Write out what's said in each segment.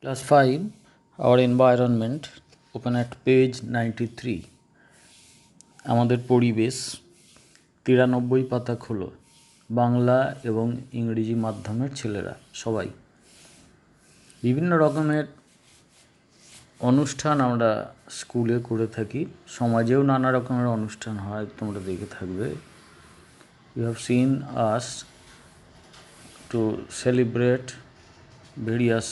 Class 5, our environment, open at page 93. আমাদের পরিবেশ 93 পাতা খোলো। বাংলা এবং ইংরেজি মাধ্যমের ছেলেরা সবাই বিভিন্ন রকমের অনুষ্ঠান আমরা স্কুলে করে থাকি, সমাজেও নানা রকমের অনুষ্ঠান হয়, তোমরা দেখে থাকবে। You have seen us to celebrate various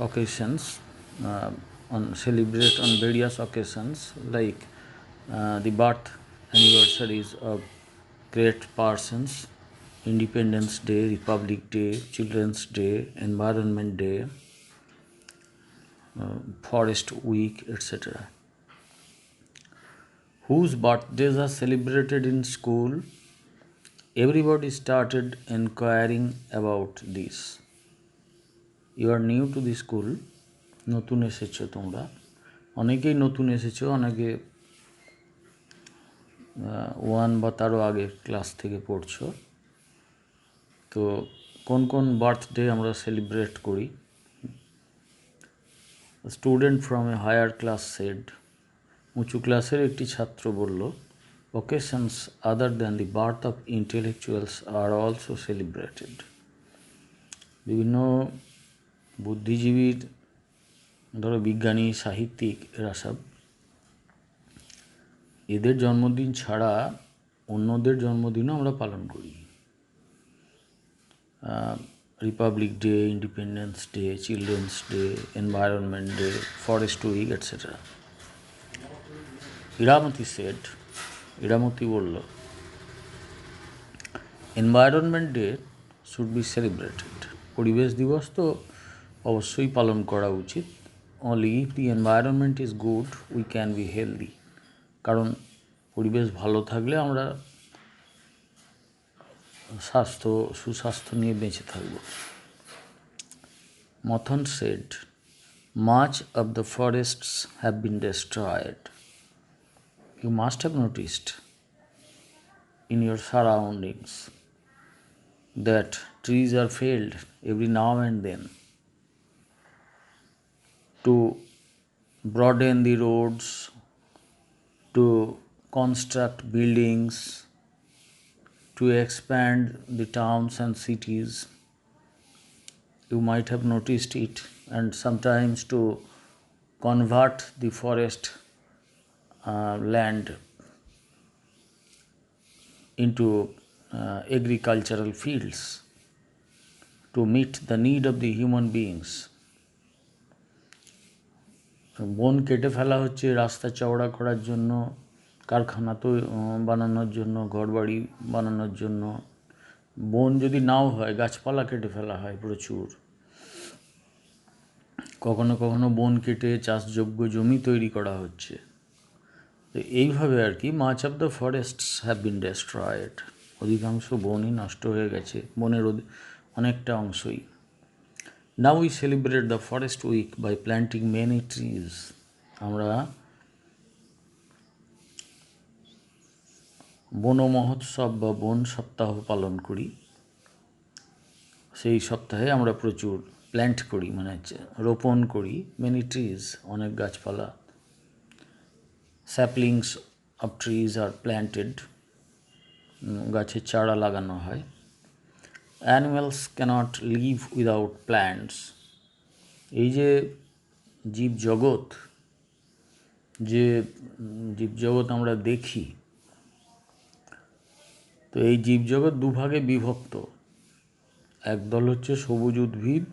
occasions, celebrate on various occasions like the birth anniversaries of great persons, Independence Day, Republic Day, Children's Day, Environment Day, Forest Week, etc. Whose birthdays are celebrated in school? Everybody started inquiring about this. You are new to the school. নতুন এসেছো তোমরা, অনেকেই নতুন এসেছো, অনেকে 1 বা তারও আগে ক্লাস থেকে পড়ছো। তো কোন কোন বার্থডে আমরা সেলিব্রেট করি? Student from a higher class said, উঁচু ক্লাসের একটি ছাত্র বলল, occasions other than the birth of intellectuals are also celebrated. বিভিন্ন বুদ্ধিজীবীর, ধরো বিজ্ঞানী, সাহিত্যিক, এরা সব, এদের জন্মদিন ছাড়া অন্যদের জন্মদিনও আমরা পালন করি। Republic day, independence day, children's day, environment day, forest week, etcetera. Iramati বলল, environment day should be celebrated. পরিবেশ দিবস তো অবশ্যই পালন করা উচিত। Only if the environment is good we can be healthy. কারণ পরিবেশ ভালো থাকলে আমরা সুস্বাস্থ্য নিয়ে বেঁচে থাকব। Mathan said, much of the forests have been destroyed. You must have noticed in your surroundings that trees are felled every now and then to broaden the roads, to construct buildings, to expand the towns and cities. You might have noticed it, and sometimes to convert the forest land into agricultural fields to meet the need of the human beings. বন কেটে ফেলা হচ্ছে রাস্তা চওড়া করার জন্য, কারখানা তো বানানোর জন্য, ঘরবাড়ি বানানোর জন্য। বন যদি নাও হয়, গাছপালা কেটে ফেলা হয় প্রচুর। কখনো কখনো বন কেটে চাষযোগ্য জমি তৈরি করা হচ্ছে। তো এইভাবে আর কি, much of the forests have been destroyed. অধিকাংশ বনই নষ্ট হয়ে গেছে, বনের অনেকটা অংশই। Now we celebrate the forest week by planting many trees. আমরা বন মহোৎসব বা বন সপ্তাহ পালন করি। সেই সপ্তাহে আমরা প্রচুর প্ল্যান্ট করি, মানে রোপণ করি, মেনি ট্রিজ, অনেক গাছপালা। Saplings of trees are planted, গাছের চারা লাগানো হয়। Animals can't live without plants. এই যে জীবজগৎ আমরা দেখি, তো এই জীবজগৎ দুভাগে বিভক্ত। একদল হচ্ছে সবুজ উদ্ভিদ,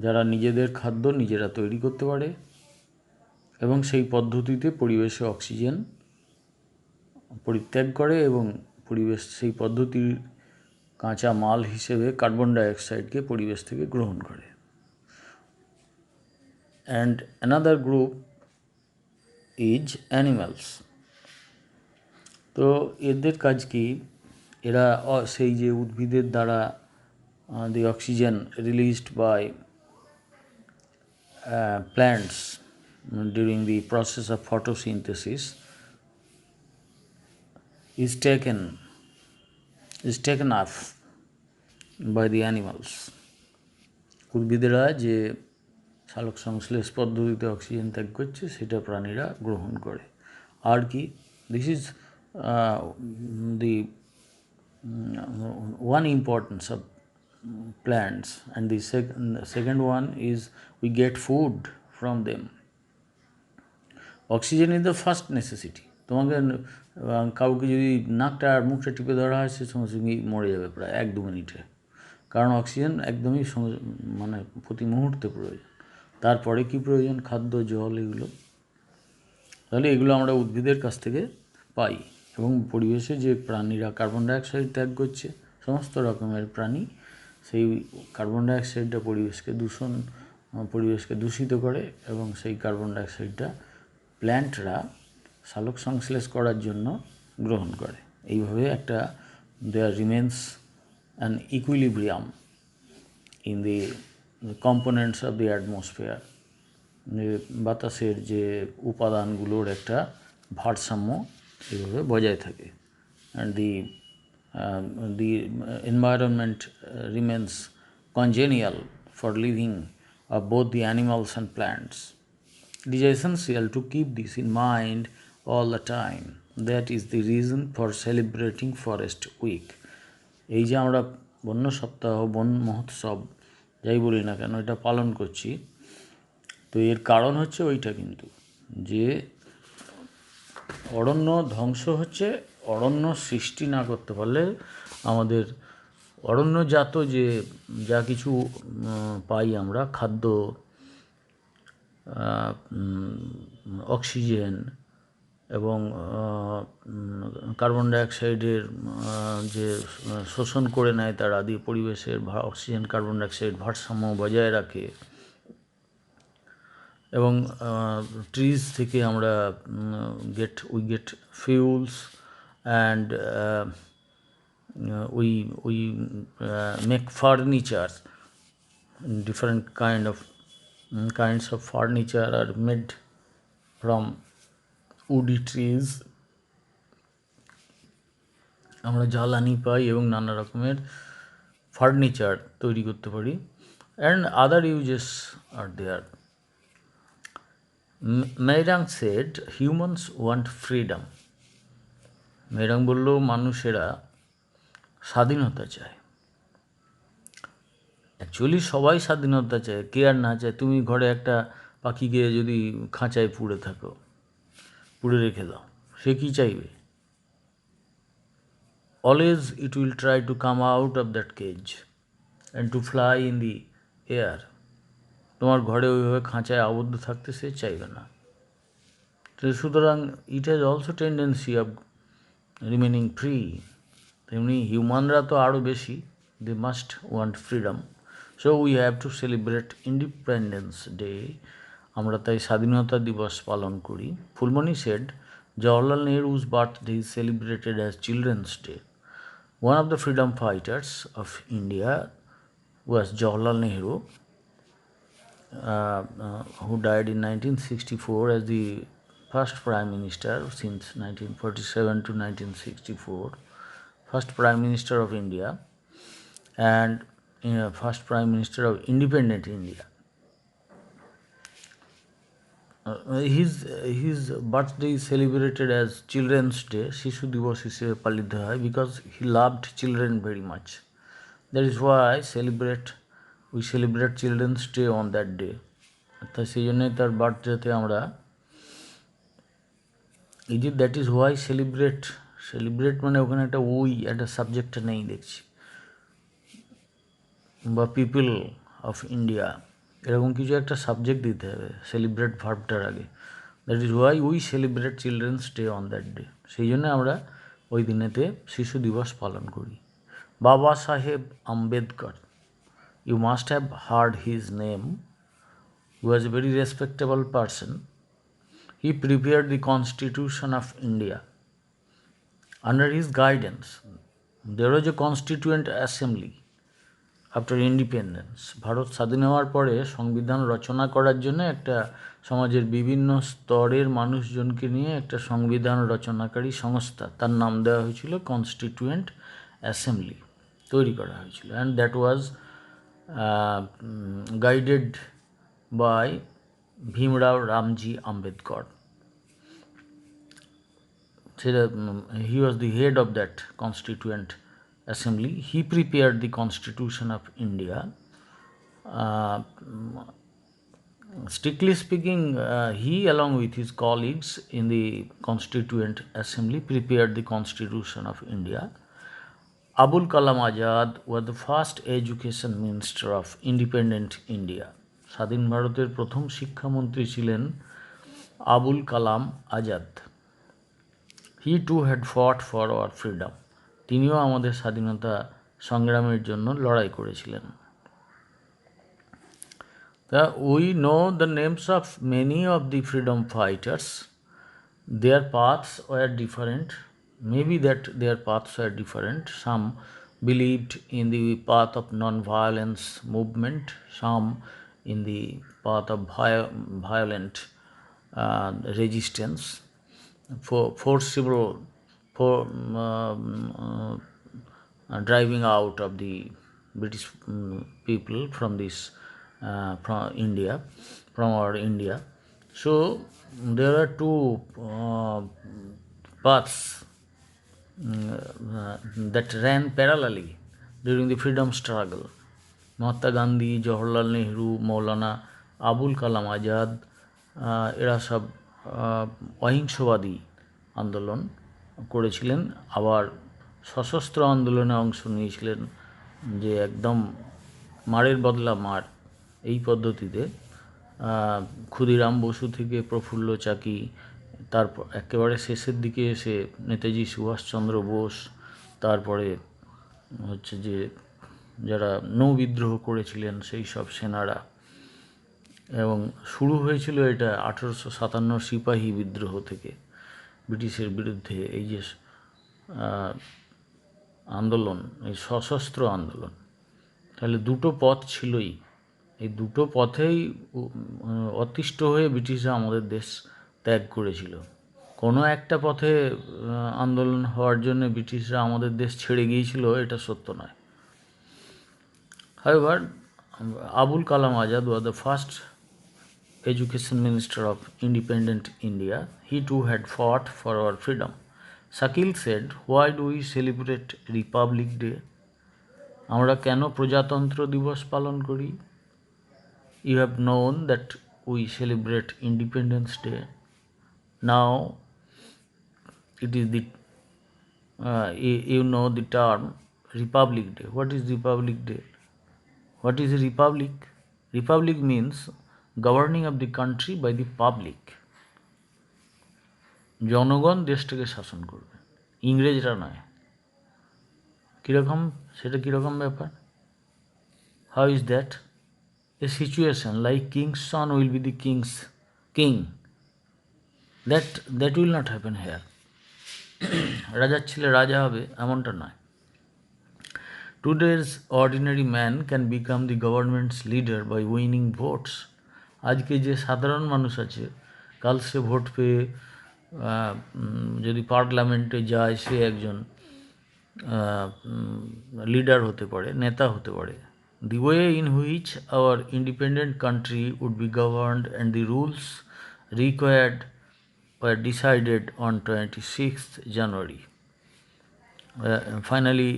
যারা নিজেদের খাদ্য নিজেরা তৈরি করতে পারে এবং সেই পদ্ধতিতে পরিবেশে অক্সিজেন পরিত্যাগ করে এবং পরিবেশ সেই পদ্ধতির কাঁচা মাল হিসেবে কার্বন ডাইঅক্সাইডকে পরিবেশ থেকে গ্রহণ করে। And another group is animals. তো এদের কাজ কি? এরা সেই যে উদ্ভিদের দ্বারা the oxygen released by plants during the process of photosynthesis is taken up by the animals. উদ্ভিদেরা যে সালোক সংশ্লেষ পদ্ধতিতে অক্সিজেন ত্যাগ করছে সেটা প্রাণীরা গ্রহণ করে। আর কি, this is the one importance of plants, and the second one is we get food from them. Oxygen is the first necessity. তোমাকে কাউকে যদি নাকটা আর মুখটা টিপে ধরা হয় সে সঙ্গে সঙ্গেই মরে যাবে প্রায় 1-2 মিনিটে, কারণ অক্সিজেন একদমই মানে প্রতি মুহূর্তে প্রয়োজন। তারপরে কি প্রয়োজন? খাদ্য, জল, এগুলো। তাহলে এগুলো আমরা উদ্ভিদের কাছ থেকে পাই। এবং পরিবেশে যে প্রাণীরা কার্বন ডাইঅক্সাইড ত্যাগ করছে, সমস্ত রকমের প্রাণী, সেই কার্বন ডাইঅক্সাইডটা পরিবেশকে দূষিত করে, এবং সেই কার্বন ডাইঅক্সাইডটা প্ল্যান্টরা সালোক সংশ্লেষ করার জন্য গ্রহণ করে। এইভাবে একটা there remains an equilibrium in the components of the atmosphere. বাতাসের যে উপাদানগুলোর একটা ভারসাম্য এইভাবে বজায় থাকে। And the environment remains congenial for living of both the animals and plants. It is essential to keep this in mind all the time. That is the reason for celebrating Forest Week. এই যে আমরা বন্য সপ্তাহ, বন মহোৎসব যাই বলি না কেন, এটা পালন করছি, তো এর কারণ হচ্ছে ওইটা, কিন্তু যে অরণ্য ধ্বংস হচ্ছে, অরণ্য সৃষ্টি না করতে পারলে আমাদের অরণ্যজাত যে যা কিছু পাই আমরা, খাদ্য, অক্সিজেন এবং কার্বন ডাইঅক্সাইডের যে শোষণ করে নেয় তারা, দিয়ে পরিবেশের অক্সিজেন কার্বন ডাইঅক্সাইড ভারসাম্য বজায় রাখে। এবং ট্রিজ থেকে আমরা we get fuels and we make furniture. Different kinds of furniture are made from woody trees. আমরা জ্বালানি পাই এবং নানা রকমের ফার্নিচার তৈরি করতে পারি। And other uses are there. Merang said humans want freedom. Merang বলল মানুষেরা স্বাধীনতা চায়। অ্যাকচুয়ালি সবাই স্বাধীনতা চায়, কে আর না চায়? তুমি ঘরে একটা পাখিকে যদি খাঁচায় পুড়ে রেখে দাও, সে কি চাইবে? Always it will try to come out of that cage and to fly in the air. তোমার ঘরে ওইভাবে খাঁচায় আবদ্ধ থাকতে সে চাইবে না। তো সুতরাং it has also tendency of remaining free. তেমনি হিউম্যানরা তো আরও বেশি, they must want freedom. So we have to celebrate independence day. আমরা তাই স্বাধীনতা দিবস পালন করি। Phulmoni said Jawaharlal Nehru's birthday is celebrated as Children's Day. One of the freedom fighters of India was Jawaharlal Nehru, who died in 1964 as the first Prime Minister since 1947 to 1964. First Prime Minister of India and first Prime Minister of independent India. His birthday is celebrated as Children's Day, শিশু দিবস হিসেবে পালিত হয়, because he loved children very much. That is why we celebrate Children's Day on that day. তাই সেই জন্যই তার বার্থডেতে আমরা দ্যাট ইজ ওয়াই সেলিব্রেট মানে ওখানে একটা সাবজেক্টটা নেই দেখছি, বা পিপল অফ ইন্ডিয়া এরকম কিছু একটা সাবজেক্ট দিতে হবে সেলিব্রেট ভার্বটার আগে। That is why we celebrate children's day on that day. সেই জন্য আমরা ওই দিনেতে শিশু দিবস পালন করি। Baba Saheb Ambedkar, you must have heard his name, who was a very respectable person. He prepared the constitution of India. Under his guidance there was a constituent assembly after independence. Bharat স্বাধীন হওয়ার পরে সংবিধান রচনা করার জন্য একটা সমাজের বিভিন্ন স্তরের মানুষজনকে নিয়ে একটা সংবিধান রচনাকারী সংস্থা, তার নাম দেওয়া হয়েছিল কনস্টিটিউয়েন্ট অ্যাসেম্বলি। তৈরি করা হয়েছিল, and that was guided by Bhimrao Ramji Ambedkar. He was the head of that constituent assembly. He prepared the constitution of India. Uh, Strictly speaking, he, along with his colleagues in the constituent assembly, prepared the constitution of India. Abul Kalam Azad was the first education minister of independent India. স্বাধীন ভারতের প্রথম শিক্ষামন্ত্রী ছিলেন Abul Kalam Azad. He too had fought for our freedom. তিনিও আমাদের স্বাধীনতা সংগ্রামের জন্য লড়াই করেছিলেন। We know the names of many of the freedom fighters. Their paths were different. Maybe that their paths were different. Some believed in the path of non-violence movement, some in the path of violent resistance, forcible driving out of the British people from this from India, from our India. So there are two paths that ran parallelly during the freedom struggle. Mahatma Gandhi, Jawaharlal Nehru, Maulana Abul Kalam Azad, এরা সব অহিংসবাদী আন্দোলন করেছিলেন, আবার সশস্ত্র আন্দোলনে অংশ নিয়েছিলেন, যে একদম মারের বদলা মার এই পদ্ধতিতে। ক্ষুদিরাম বসু থেকে প্রফুল্ল চাকি, তারপর একেবারে শেষের দিকে এসে নেতাজি সুভাষচন্দ্র বোস, তারপরে হচ্ছে যে যারা নৌ বিদ্রোহ করেছিলেন সেই সব সেনারা। এবং শুরু হয়েছিল এটা 1857 সিপাহী বিদ্রোহ থেকে, ব্রিটিশের বিরুদ্ধে এই যে আন্দোলন, এই সশস্ত্র আন্দোলন। তাহলে দুটো পথ ছিলই, এই দুটো পথেই অতিষ্ঠ হয়ে ব্রিটিশরা আমাদের দেশ ত্যাগ করেছিল। কোনো একটা পথে আন্দোলন হওয়ার জন্য ব্রিটিশরা আমাদের দেশ ছেড়ে গিয়েছিল এটা সত্য নয়। However, Abul Kalam Azad was the first education minister of independent India. He too had fought for our freedom. Shakil said, "Why do we celebrate Republic Day?" আমরা কেন প্রজাতন্ত্র দিবস পালন করি? You have known that we celebrate Independence Day. Now, it is the you know the term Republic Day. What is Republic Day? What is a republic? Republic means governing of the country by the public. জনগণ দেশটাকে শাসন করবে, ইংরেজরা নয়। কীরকম সেটা কীরকম ব্যাপার? How is that? A situation like king's son will be the king's king. That will not happen here. রাজার ছেলে রাজা হবে এমনটা নয়। Today's ordinary man can become the government's leader by winning votes. আজকে যে সাধারণ মানুষ আছে, কাল সে ভোট পেয়ে যদি পার্লামেন্টে যায়, সে একজন লিডার হতে পারে, নেতা হতে পারে। The way in which our independent country would be governed and the rules required were decided on 26th January. Finally,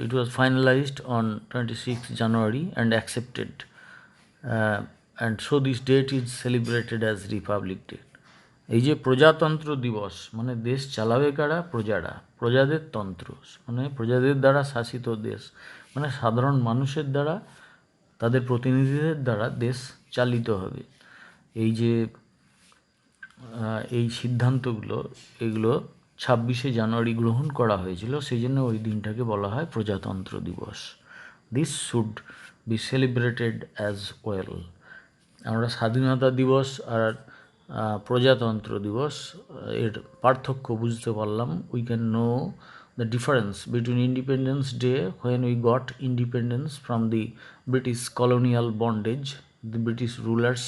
it was finalized on 26th January and accepted. And so this date is celebrated as Republic Day. এই যে প্রজাতন্ত্র দিবস, মানে দেশ চালাবে কারা? প্রজারা, প্রজাদের তন্ত্র, মানে প্রজাদের দ্বারা শাসিত দেশ, মানে সাধারণ মানুষের দ্বারা, তাদের প্রতিনিধিদের দ্বারা দেশ চালিত হবে। এই যে এই সিদ্ধান্তগুলো, এগুলো 26শে জানুয়ারি গ্রহণ করা হয়েছিল, সেই জন্য ওই দিনটাকে বলা হয় প্রজাতন্ত্র দিবস। This should be celebrated as well. আমরা স্বাধীনতা দিবস আর প্রজাতন্ত্র দিবস এর পার্থক্য বুঝতে পারলাম। We can know the difference between Independence Day, when we got independence from the British colonial bondage. The British rulers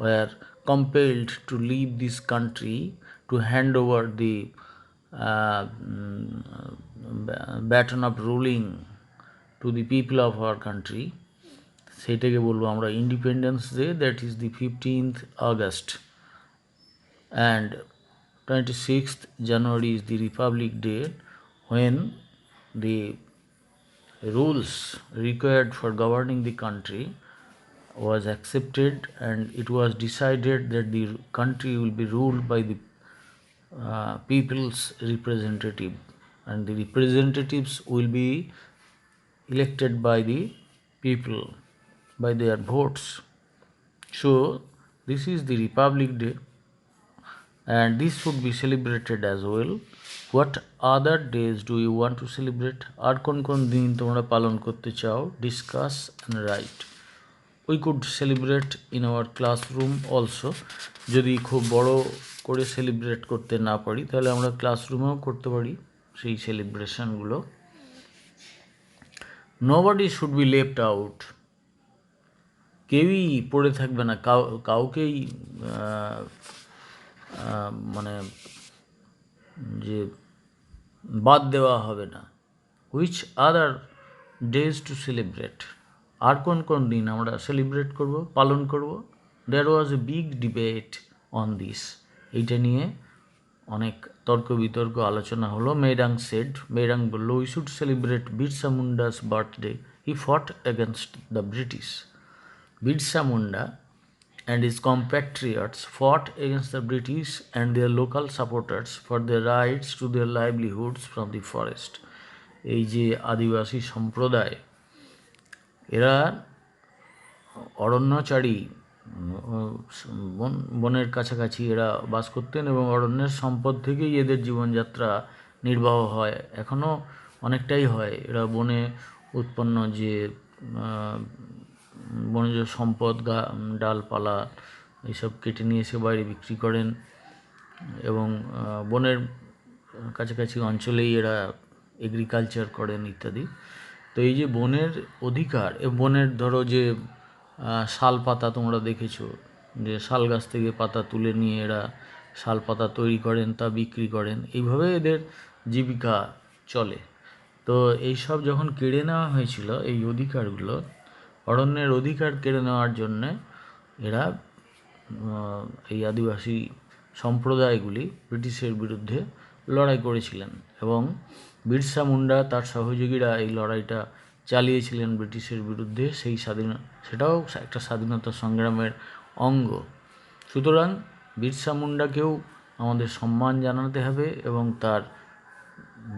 were compelled to leave this country to hand over the baton of ruling to the people of our country, সেটাকে বলবো আমরা independence day, that is the 15th August, and 26th January is the Republic Day, when the rules required for governing the country was accepted, and it was decided that the country will be ruled by the people's representative, and the representatives will be elected by the people by their votes. So this is the Republic Day, and this should be celebrated as well. What other days do you want to celebrate? আর কোন দিন তোমরা পালন করতে চাও? Discuss and write. We could celebrate in our classroom also. যদি খুব বড় করে সেলিব্রেট করতে না পারি তাহলে আমরা ক্লাসরুমেও করতে পারি সেই সেলিব্রেশনগুলো। Nobody should be left out. কেউই পড়ে থাকবে না, কাউকেই মানে যে বাদ দেওয়া হবে না। Which other days to celebrate? আর কোন দিন আমরা সেলিব্রেট করব, পালন করব? There was a big debate on this. এইটা নিয়ে অনেক তর্ক বিতর্ক আলোচনা হলো। মেরাং বলল, we should celebrate Birsa Munda's birthday, he fought against the British. Birsa Munda and his compatriots fought against the British and their local supporters for their rights to their livelihoods from the forest. এই যে আদিবাসী সম্প্রদায়, এরা অরণ্যচারী, বনের কাছাকাছি এরা বাস করতেন এবং অরণ্যের সম্পদ থেকেই এদের জীবনযাত্রা নির্বাহ হয়, এখনও অনেকটাই হয়। এরা বনে উৎপন্ন যে বনজ সম্পদ, ডালপালা এইসব কেটে নিয়ে এসে বাইরে বিক্রি করেন, এবং বনের কাছাকাছি অঞ্চলেই এরা এগ্রিকালচার করেন ইত্যাদি। তো এই যে বনের অধিকার, বনের ধরো যে শাল পাতা তোমরা দেখেছো, যে শাল গাছ থেকে পাতা তুলে নিয়ে এরা শাল পাতা তৈরি করেন, তা বিক্রি করেন, এইভাবে এদের জীবিকা চলে। তো এইসব যখন কেড়ে নেওয়া হয়েছিল, এই অধিকারগুলো, অরণ্যের অধিকার কেড়ে নেওয়ার জন্যে এরা এই আদিবাসী সম্প্রদায়গুলি ব্রিটিশের বিরুদ্ধে লড়াই করেছিলেন, এবং বিরসা মুন্ডা তার সহযোগীরা এই লড়াইটা চালিয়েছিলেন ব্রিটিশের বিরুদ্ধে। সেটাও একটা স্বাধীনতা সংগ্রামের অঙ্গ। সুতরাং বিরসা মুন্ডাকেও আমাদের সম্মান জানাতে হবে এবং তার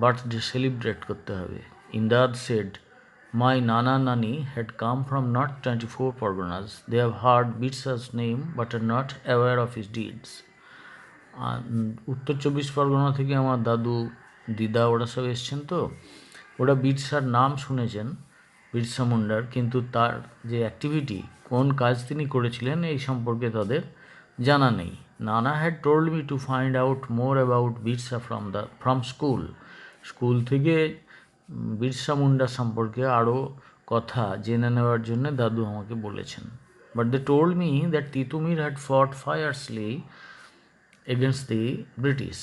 বার্থডে সেলিব্রেট করতে হবে। ইন্দাদ shed, My Nana Nani had come from North 24 Parganas. They have heard Birsa's name but are not aware of his deeds. উত্তর 24 পরগনা থেকে আমার দাদু, দিদা ওরা সব এসছেন, তো ওরা বিরসার নাম শুনেছেন, বিরসা মুন্ডার, কিন্তু তার যে অ্যাক্টিভিটি, কোন কাজ তিনি করেছিলেন এই সম্পর্কে তাদের জানা নেই। নানা had told me to find out more about Birsa from school থেকে বিরসা মুন্ডা সম্পর্কে আরও কথা জেনে নেওয়ার জন্য দাদু আমাকে বলেছেন। But they told me that Titumir had fought fiercely against the British.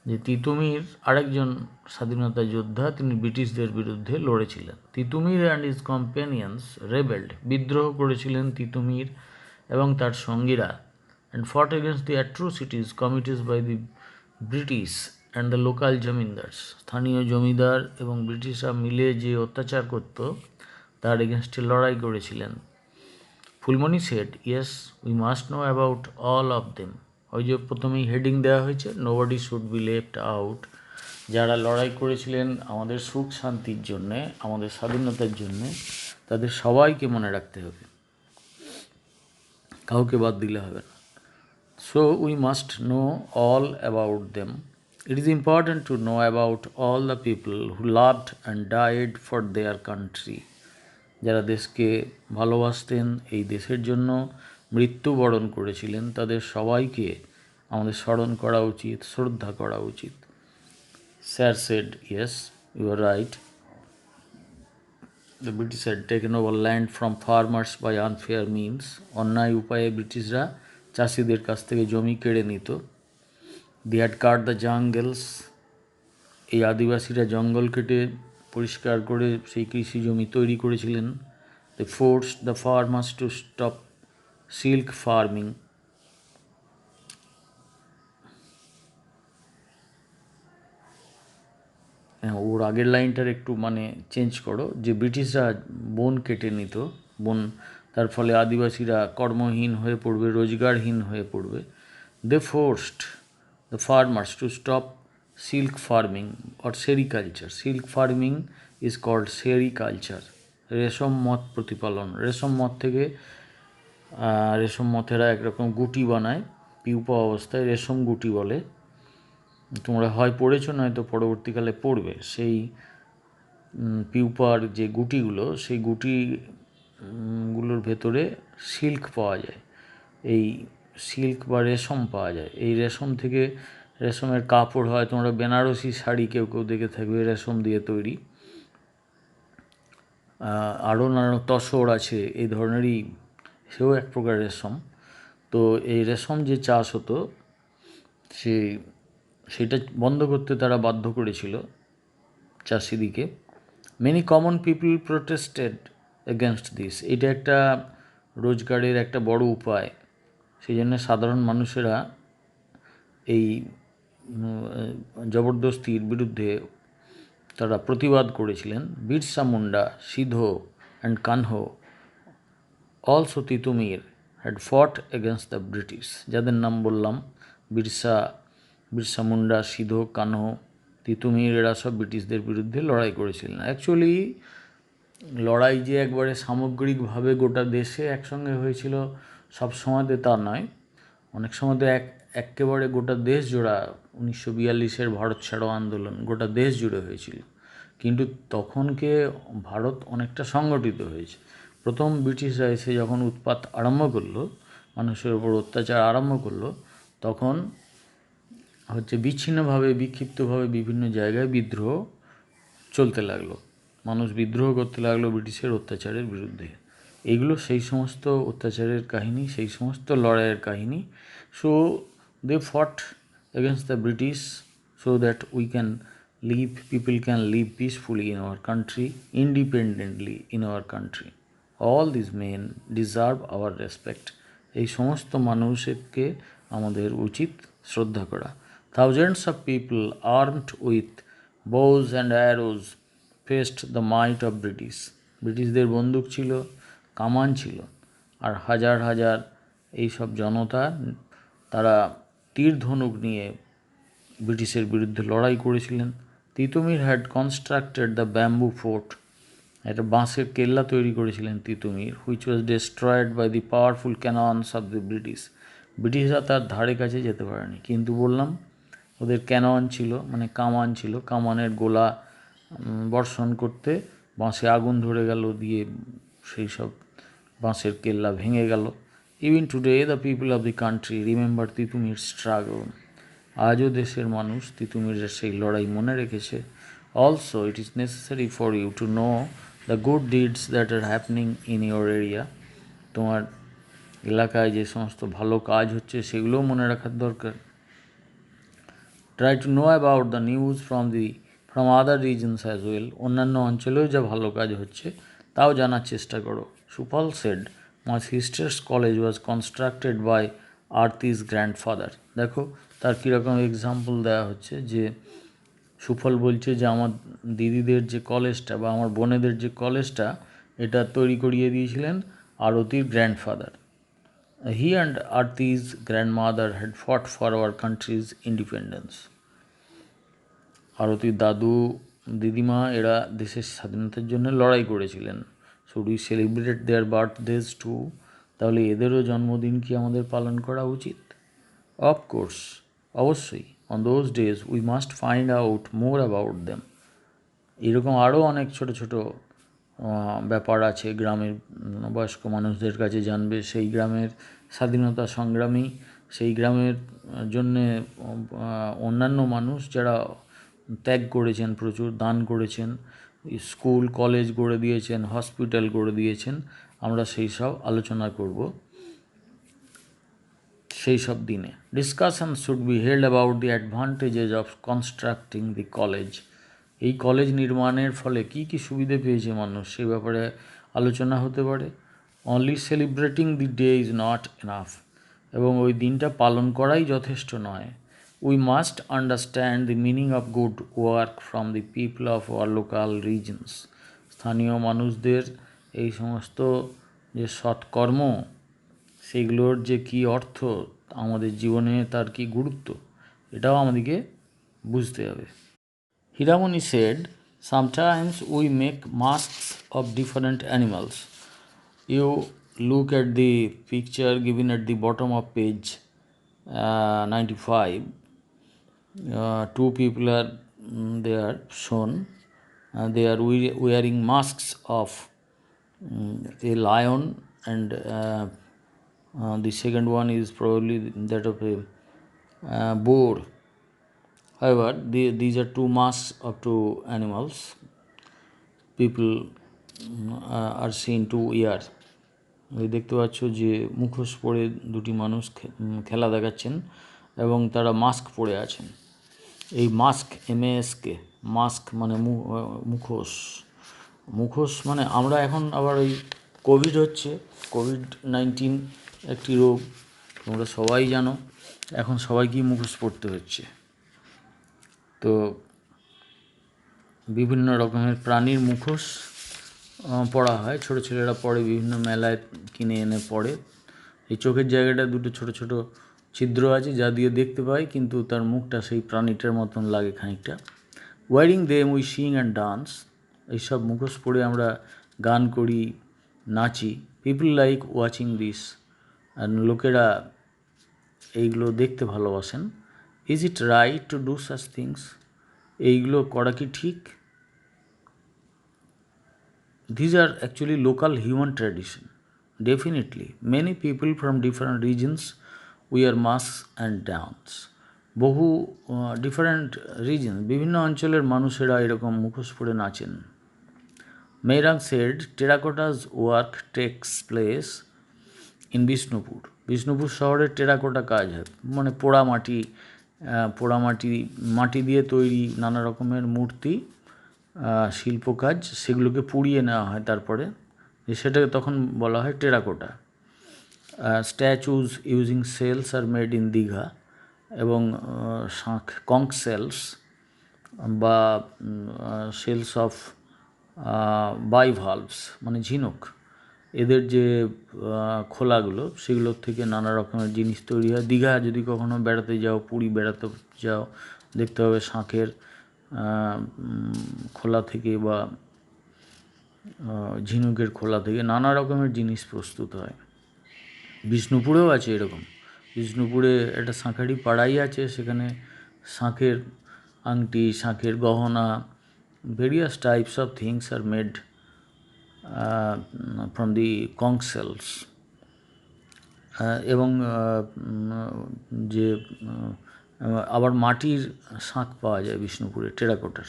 যে তিতুমির আরেকজন স্বাধীনতা যোদ্ধা, তিনি ব্রিটিশদের বিরুদ্ধে লড়েছিলেন। Titumir and his companions rebelled, বিদ্রোহ করেছিলেন তিতুমির এবং তার সঙ্গীরা, and fought against the atrocities committed by the British and the local zamindars. স্থানীয় জমিদার এবং ব্রিটিশরা মিলে যে অত্যাচার করত তার এগেনস্টে লড়াই করেছিলেন। Phulmoni said, yes we must know about all of them. ওই যে প্রথমেই হেডিং দেওয়া হয়েছে, nobody should be left out. যারা লড়াই করেছিলেন আমাদের সুখ শান্তির জন্যে, আমাদের স্বাধীনতার জন্যে, তাদের সবাইকে মনে রাখতে হবে, কাউকে বাদ দিলে হবে না। So we must no all about them. It is important to know about all the people who loved and died for their country. যারা দেশকে ভালোবাসতেন, এই দেশের জন্য মৃত্যুবরণ করেছিলেন, তাদের সবাইকে আমাদের স্মরণ করা উচিত, শ্রদ্ধা করা উচিত। Sir said, yes you are right, the British had taken over land from farmers by unfair means. অন্যায় উপায়ে ব্রিটিশরা চাষিদের কাছ থেকে জমি কেড়ে নিত। They had cut the jungles, এই আদিবাসীরা জঙ্গল কেটে পরিষ্কার করে সেই কৃষি জমি তৈরি করেছিলেন। They forced the farmers to stop silk farming. হ্যাঁ, ওর আগের লাইনটার একটু মানে চেঞ্জ করো, যে ব্রিটিশরা বন কেটে নিত, বন, তার ফলে আদিবাসীরা কর্মহীন হয়ে পড়বে, রোজগারহীন হয়ে পড়বে। They forced the farmers to stop silk farming or sericulture. Silk farming is called sericulture, রেশম মত প্রতিপালন। রেশম মত থেকে রেশম মথেরা একরকম গুটি বানায় পিউপা অবস্থায়, রেশম গুটি বলে। তোমরা হয় পড়েছো, নয়তো পরবর্তীকালে পড়বে। সেই পিউপার যে গুটিগুলো, সেই গুটিগুলোর ভেতরে সিল্ক পাওয়া যায়, এই সিল্ক বা রেশম পাওয়া যায়। এই রেশম থেকে রেশমের কাপড় হয়, তোমরা বেনারসি শাড়ি কেউ কেউ দেখে থাকবে রেশম দিয়ে তৈরি। আরও নানা তসর আছে এই ধরনেরই, সেও এক প্রকার রেশম। তো এই রেশম যে চাষ হতো সেটা বন্ধ করতে তারা বাধ্য করেছিল চাষিদিকে। Many common people protested against this. এটা একটা রোজগারের একটা বড় উপায়, সেই জন্য সাধারণ মানুষেরা এই জবরদস্তির বিরুদ্ধে তারা প্রতিবাদ করেছিলেন। Birsa Munda, Sidho and Kanho, also Titumir had fought against the British. যাদের নাম বললাম, বিরসা মুন্ডা, সিধো, কানহো, তিতুমির, এরা সব ব্রিটিশদের বিরুদ্ধে লড়াই করেছিলেন। অ্যাকচুয়ালি লড়াই যে একবারে সামগ্রিকভাবে গোটা দেশে একসঙ্গে হয়েছিল সব সময়তে তা নয়, অনেক সময়তে একেবারে গোটা দেশ জোড়া 1942-এর ভারত ছাড়ো আন্দোলন গোটা দেশ জুড়ে হয়েছিল। কিন্তু তখনকে ভারত অনেকটা সংগঠিত হয়েছে। প্রথম ব্রিটিশরা এসে যখন উৎপাত আরম্ভ করলো, মানুষের ওপর অত্যাচার আরম্ভ করলো, তখন বিচ্ছিন্নভাবে বিক্ষিপ্তভাবে বিভিন্ন জায়গায় বিদ্রোহ চলতে লাগলো, মানুষ বিদ্রোহ করতে লাগলো ব্রিটিশের অত্যাচারের বিরুদ্ধে। এইগুলো সেই সমস্ত অত্যাচারের কাহিনী, সেই সমস্ত লড়াইয়ের কাহিনী। So they fought against the British so that we can live, people can live peacefully in our country, independently in our country. All this men deserve our respect. এই সমস্ত মানুষকে আমাদের উচিত শ্রদ্ধা করা। Thousands of people armed with bows and arrows faced the might of British. ব্রিটিশদের বন্দুক ছিল, কামান ছিল, আর হাজার হাজার এইসব জনতা তারা তীর ধনুক নিয়ে ব্রিটিশের বিরুদ্ধে লড়াই করেছিলেন। Titumir had constructed the bamboo fort. একটা বাঁশের কেল্লা তৈরি করেছিলেন Titumir, which was destroyed by the powerful cannons of the British. ব্রিটিশরা তার ধারে কাছে যেতে পারেনি, কিন্তু বললাম ওদের ক্যানন ছিল, মানে কামান ছিল, কামানের গোলা বর্ষণ করতে বাঁশে আগুন ধরে গেল, দিয়ে সেই সব বাঁশের কেল্লা ভেঙে গেল। Even today the people of the country remember Titumir struggle. আজও দেশের মানুষ তিতুমিরের সেই লড়াই মনে রেখেছে। Also it is necessary for you to know the good deeds that are happening in your area. তোমার এলাকায় যে সমস্ত ভালো কাজ হচ্ছে সেগুলোও মনে রাখার দরকার। Try to know about the news from other reasons as well. অন্যান্য অঞ্চলেও যা ভালো কাজ হচ্ছে তাও জানার চেষ্টা করো। Sufal said, my sister's college was constructed by Arti's grandfather. দেখো তার কীরকম এক্সাম্পল দেওয়া হচ্ছে, যে সুফল বলছে যে আমার দিদিদের যে কলেজটা বা আমার বোনেদের যে কলেজটা, এটা তৈরি করিয়ে দিয়েছিলেন আরতির grandfather. He and Arti's grandmother had fought for our country's independence. আরতির দাদু দিদিমা এরা দেশের স্বাধীনতার জন্য লড়াই করেছিলেন। Should we celebrate their birthdays too? তাহলে এদেরও জন্মদিন কি আমাদের পালন করা উচিত? অফকোর্স, অবশ্যই। On those days we must find out more about them. এরকম আরও অনেক ছোট ছোট ব্যাপার আছে গ্রামের বয়স্ক মানুষদের কাছে জানবে। সেই গ্রামের স্বাধীনতা সংগ্রামী, সেই গ্রামের জন্যে অন্যান্য মানুষ যারা ত্যাগ করেছেন, প্রচুর দান করেছেন, স্কুল কলেজ গড়ে দিয়েছেন, হসপিটাল গড়ে দিয়েছেন, আমরা সেই সব আলোচনা করব সেই সব দিনে। Discussion should be held about the advantages of constructing the college এই কলেজ নির্মাণের ফলে কী কী সুবিধে পেয়েছে মানুষ সে ব্যাপারে আলোচনা হতে পারে। Only celebrating the day is not enough, এবং ওই দিনটা পালন করাই যথেষ্ট নয়। We must understand the meaning of good work from the people of our local reasons. স্থানীয় মানুষদের এই সমস্ত যে সৎকর্ম সেগুলোর যে কী অর্থ, আমাদের জীবনে তার কী গুরুত্ব, এটাও আমাদেরকে বুঝতে হবে। Hiramani said, sometimes we make masks of different animals. You look at the picture given at the bottom of page 95. Two people are there shown. They are wearing masks of a lion, and the second one is probably that of a boar. However, these are two masks of two animals. People are seen to wear. দেখতে পাচ্ছ যে মুখোশ পরে দুটি মানুষ খেলা দেখাচ্ছেন এবং তারা মাস্ক পরে আছেন। এই মাস্ক, MASK, মাস্ক মানে মুখোশ। মুখোশ মানে আমরা এখন আবার ওই কোভিড হচ্ছে, COVID-19 একটি রোগ, তোমরা সবাই জানো। এখন সবাইকেই মুখোশ পরতে হচ্ছে। তো বিভিন্ন রকমের প্রাণীর মুখোশ পরা হয়, ছোটো ছেলেরা পরে, বিভিন্ন মেলায় কিনে এনে পরে। এই চোখের জায়গাটা দুটো ছোট ছোট ছিদ্র আছে যা দিয়ে দেখতে পাই, কিন্তু তার মুখটা সেই প্রাণীটার মতন লাগে খানিকটা। Wearing them we sing and dance. এইসব মুখোশ পরে আমরা গান করি, নাচি। পিপল লাইক ওয়াচিং দিস, আর লোকেরা এইগুলো দেখতে ভালোবাসেন। Is it right to do such things? এইগুলো করা কি ঠিক? These are actually local human tradition. Definitely, many people from different regions wear masks and dance. বহু ডিফারেন্ট রিজন, বিভিন্ন অঞ্চলের মানুষেরা এরকম মুখোশ পরে নাচেন। Mehrang said, terracottas work takes place in Bishnupur. Bishnupur শহরের টেরাকোটা কাজ হয়, মানে মাটি দিয়ে তৈরি নানা রকমের মূর্তি, শিল্প কাজ, সেগুলোকে পুড়িয়ে নেওয়া হয় তারপরে, সেটাকে তখন বলা হয় terracotta. Statues using shells are made in Digha, এবং কঙ্ক সেলস বা সেলস অফ বাইভালভস মানে ঝিনুক, এদের যে খোলাগুলো সেগুলোর থেকে নানা রকমের জিনিস তৈরি হয়। দীঘা যদি কখনো বেড়াতে যাও, পুরী বেড়াতে যাও, দেখতে হবে শাঁখের খোলা থেকে বা ঝিনুকের খোলা থেকে নানা রকমের জিনিস প্রস্তুত হয়। বিষ্ণুপুরেও আছে এরকম। বিষ্ণুপুরে একটা শাঁখারি পাড়াই আছে, সেখানে শাঁখের আংটি, শাঁখের গহনা, various types of things are made from the conch shells. এবং যে আবার মাটির শাঁখ পাওয়া যায় বিষ্ণুপুরে, টেরাকোটার।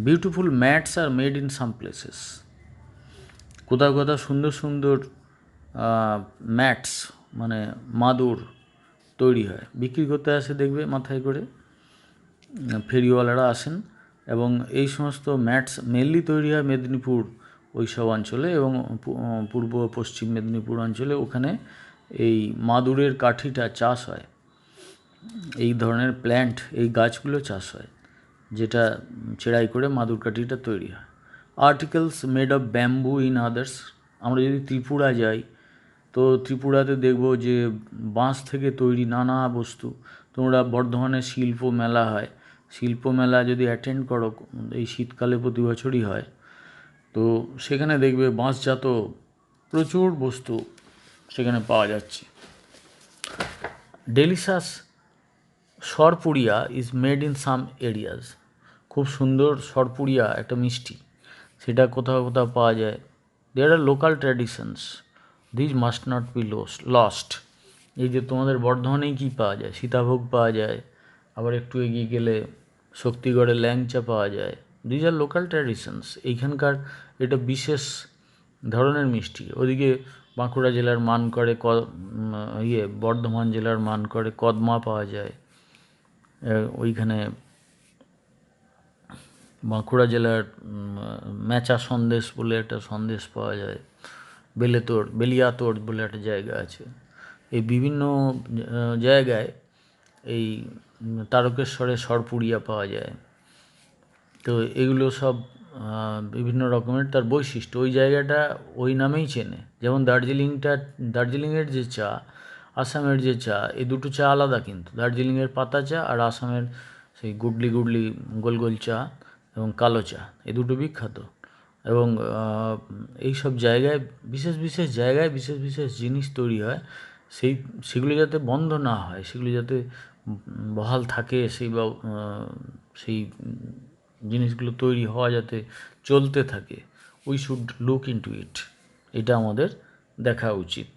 Beautiful mats are made in some places. কোথাও কোথাও সুন্দর সুন্দর ম্যাটস মানে মাদুর তৈরি হয়, বিক্রি করতে আসে, দেখবে মাথায় করে ফেরিওয়ালারা আসেন, এবং এই সমস্ত ম্যাটস মেনলি তৈরি হয় মেদিনীপুর ওই সব অঞ্চলে এবং পূর্ব পশ্চিম মেদিনীপুর অঞ্চলে। ওখানে এই মাদুরের কাঠিটা চাষ হয়, এই ধরনের প্ল্যান্ট, এই গাছগুলো চাষ হয়, যেটা চেরাই করে মাদুর কাঠিটা তৈরি হয়। Articles made of bamboo in others. আমরা যদি ত্রিপুরা যাই তো ত্রিপুরাতে দেখব যে বাঁশ থেকে তৈরি নানা বস্তু। তোমরা বর্ধমানে শিল্প মেলা হয়, শিল্প মেলা যদি অ্যাটেন্ড করো, এই শীতকালে প্রতি বছরই হয়, তো সেখানে দেখবে বাঁশজাত প্রচুর বস্তু সেখানে পাওয়া যাচ্ছে। Delicious sarpuria is made in some areas. খুব সুন্দর সরপুরিয়া, একটা মিষ্টি, সেটা কোথাও কোথাও পাওয়া যায়। There are local traditions, this must not be lost. এই যে তোমাদের বর্ধমানেই কী পাওয়া যায়, সীতাভোগ পাওয়া যায়, আবার একটু এগিয়ে গেলে শক্তিগড়ে ল্যাংচা পাওয়া যায়। This are local traditions. এইখানকার এটা বিশেষ ধরনের মিষ্টি। ওদিকে বাঁকুড়া জেলার মানকড়ে বর্ধমান জেলার মানকড়ে কদমা পাওয়া যায়। ওইখানে বাঁকুড়া জেলার ম্যাচা সন্দেশ বলে একটা সন্দেশ পাওয়া যায়, বেলিয়াতোড় বলে একটা জায়গা আছে। এই বিভিন্ন জায়গায় এই তারকেশ্বরের সরপুরিয়া পাওয়া যায়। তো এগুলো সব বিভিন্ন রকমের তার বৈশিষ্ট্য, ওই জায়গাটা ওই নামেই চেনে। যেমন দার্জিলিংয়ের যে চা, আসামের যে চা, এই দুটো চা আলাদা, কিন্তু দার্জিলিংয়ের পাতা চা আর আসামের সেই গুডলি গুডলি গোল গোল চা এবং কালো চা, এই দুটো বিখ্যাত। এবং এই সব জায়গায় বিশেষ বিশেষ জায়গায় বিশেষ বিশেষ জিনিস তৈরি হয়, সেগুলো যাতে বন্ধ না হয়, সেগুলো যাতে বহাল থাকে, সেই জিনিসগুলো তৈরি হওয়া যাতে চলতে থাকে, উই শুড লুক ইনটু ইট, এটা আমাদের দেখা উচিত।